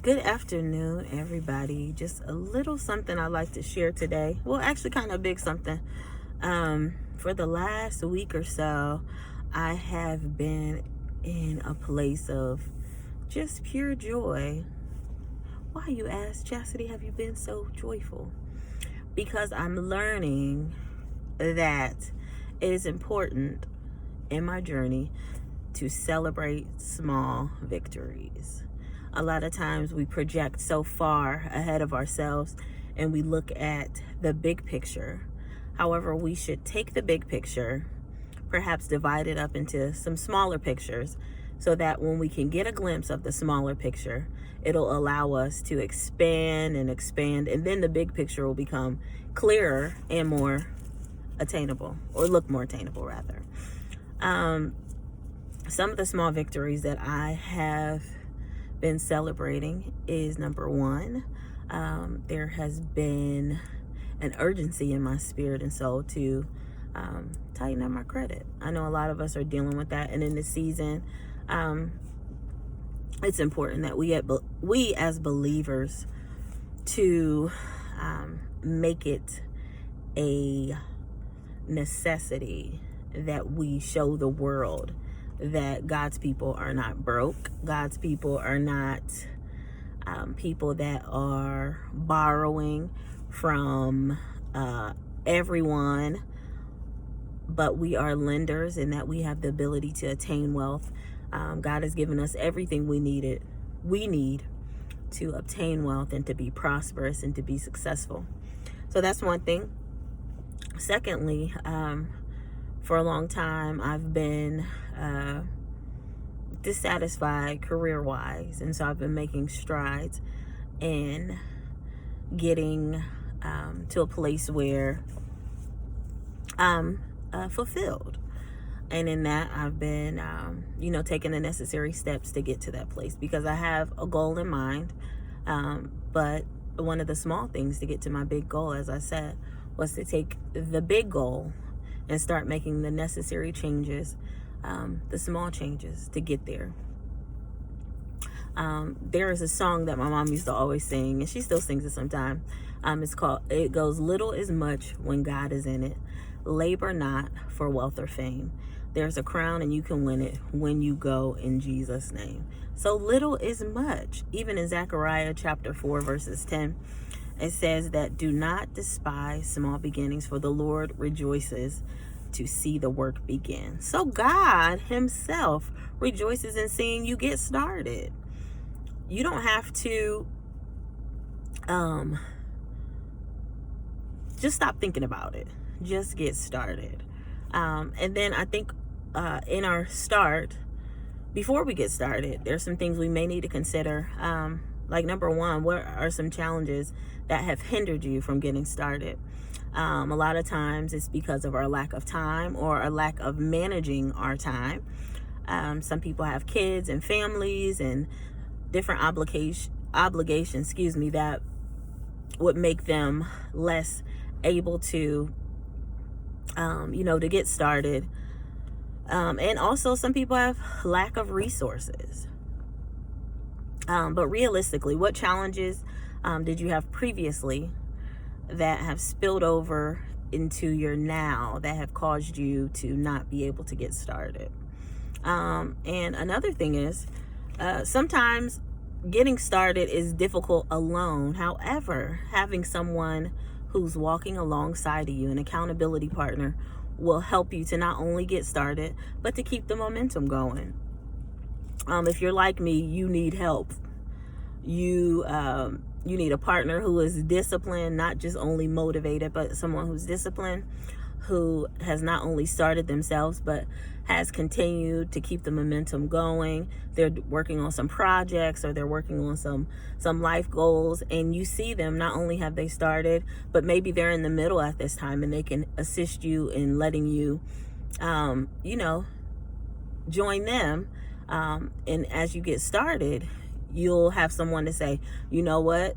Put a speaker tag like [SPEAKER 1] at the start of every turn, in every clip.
[SPEAKER 1] Good afternoon, everybody. Just a little something I'd like to share today. Well, actually, kind of a big something. For the last week or so, I have been in a place of just pure joy. Why, you ask, Chastity, have you been so joyful? Because I'm learning that it is important in my journey to celebrate small victories. A lot of times we project so far ahead of ourselves and we look at the big picture. However, we should take the big picture, perhaps divide it up into some smaller pictures, so that when we can get a glimpse of the smaller picture, it'll allow us to expand, and then the big picture will become clearer and more attainable, or look more attainable rather. Some of the small victories that I have been celebrating is, number one, there has been an urgency in my spirit and soul to tighten up my credit. I know a lot of us are dealing with that, and in this season, it's important that we as believers to make it a necessity that we show the world that God's people are not broke. God's people are not people that are borrowing from everyone, but we are lenders, and that we have the ability to attain wealth. God has given us everything we need to obtain wealth and to be prosperous and to be successful. So that's one thing. Secondly, for a long time, I've been dissatisfied career-wise, and so I've been making strides in getting to a place where I'm fulfilled. And in that, I've been, taking the necessary steps to get to that place, because I have a goal in mind. But one of the small things to get to my big goal, as I said, was to take the big goal and start making the necessary changes, the small changes to get there. There is a song that my mom used to always sing, and she still sings it sometimes. It goes, "Little is much when God is in it. Labor not for wealth or fame. There's a crown and you can win it when you go in Jesus' name." So little is much. Even in Zechariah chapter 4, verses 10, it says that, "Do not despise small beginnings, for the Lord rejoices to see the work begin." So God himself rejoices in seeing you get started. You don't have to just stop thinking about it. Just get started. And then I think in our start, before we get started, there's some things we may need to consider. Like, number one, what are some challenges that have hindered you from getting started? A lot of times it's because of our lack of time or our lack of managing our time. Some people have kids and families and different obligations, that would make them less able to, to get started. And also some people have lack of resources. But realistically, what challenges did you have previously that have spilled over into your now, that have caused you to not be able to get started? And another thing is, sometimes getting started is difficult alone. However, having someone who's walking alongside of you, an accountability partner, will help you to not only get started, but to keep the momentum going. If you're like me, you need help. You need a partner who is disciplined, not just only motivated, but someone who's disciplined, who has not only started themselves, but has continued to keep the momentum going. They're working on some projects, or they're working on some life goals, and you see them, not only have they started, but maybe they're in the middle at this time, and they can assist you in letting you, join them. And as you get started, you'll have someone to say, "You know what,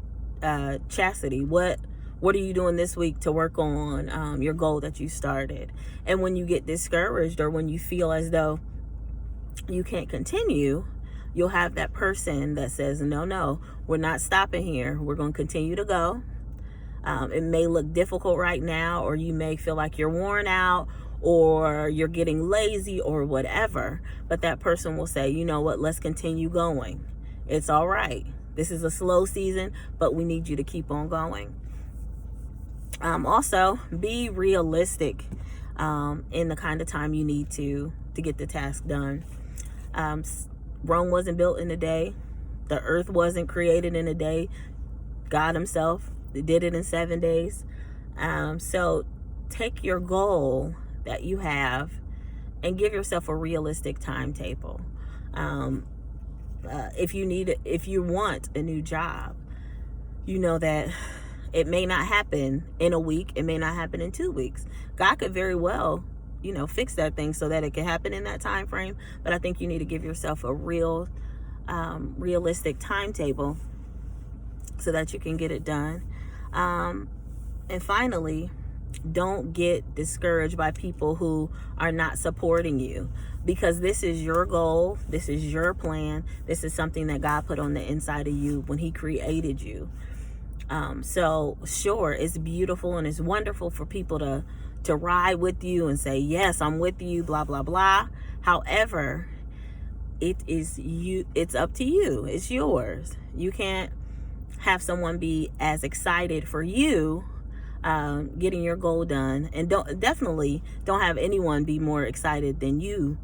[SPEAKER 1] Chastity, what are you doing this week to work on your goal that you started?" And when you get discouraged, or when you feel as though you can't continue, you'll have that person that says, no, we're not stopping here. We're going to continue to go. It may look difficult right now, or you may feel like you're worn out, or you're getting lazy, or whatever. But that person will say, you know what, let's continue going. It's all right. This is a slow season, but we need you to keep on going. Also, be realistic in the kind of time you need to get the task done. Rome wasn't built in a day. The earth wasn't created in a day. God himself did it in 7 days. So take your goal that you have and give yourself a realistic timetable. If you want a new job, you know that it may not happen in a week. It may not happen in 2 weeks. God could very well, fix that thing so that it can happen in that time frame. But I think you need to give yourself a realistic timetable so that you can get it done. And finally, don't get discouraged by people who are not supporting you, because this is your goal. This is your plan. This is something that God put on the inside of you when he created you. So sure, it's beautiful and it's wonderful for people to ride with you and say, yes, I'm with you, blah, blah, blah. However, it's up to you. It's yours. You can't have someone be as excited for you getting your goal done, and definitely don't have anyone be more excited than you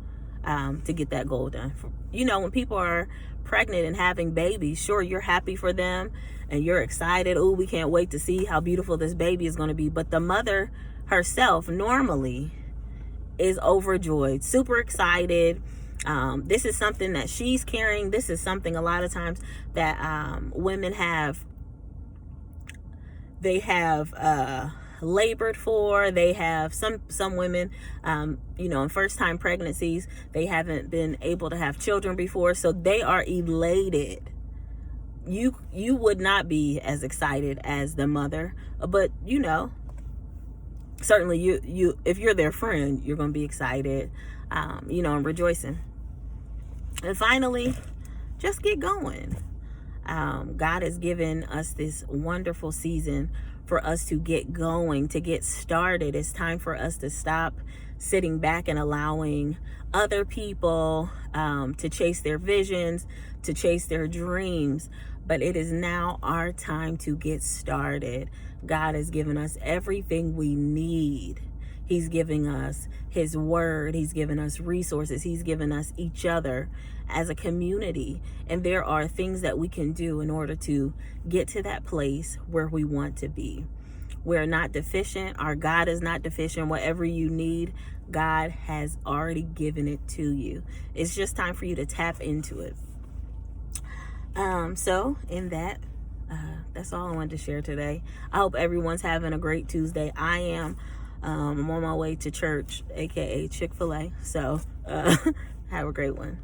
[SPEAKER 1] to get that goal done. When people are pregnant and having babies, sure, you're happy for them and you're excited. Oh, we can't wait to see how beautiful this baby is going to be. But the mother herself normally is overjoyed, super excited. This is something that she's carrying. This is something a lot of times that women have. They have labored for. They have some women, in first-time pregnancies, they haven't been able to have children before, so they are elated. You would not be as excited as the mother, but certainly you if you're their friend, you're going to be excited, and rejoicing. And finally, just get going. God has given us this wonderful season for us to get going, to get started. It's time for us to stop sitting back and allowing other people to chase their visions, to chase their dreams. But it is now our time to get started. God has given us everything we need. He's giving us his word. He's given us resources. He's given us each other as a community. And there are things that we can do in order to get to that place where we want to be. We're not deficient. Our God is not deficient. Whatever you need, God has already given it to you. It's just time for you to tap into it. So in that, that's all I wanted to share today. I hope everyone's having a great Tuesday. I am. I'm on my way to church, aka Chick-fil-A. So have a great one.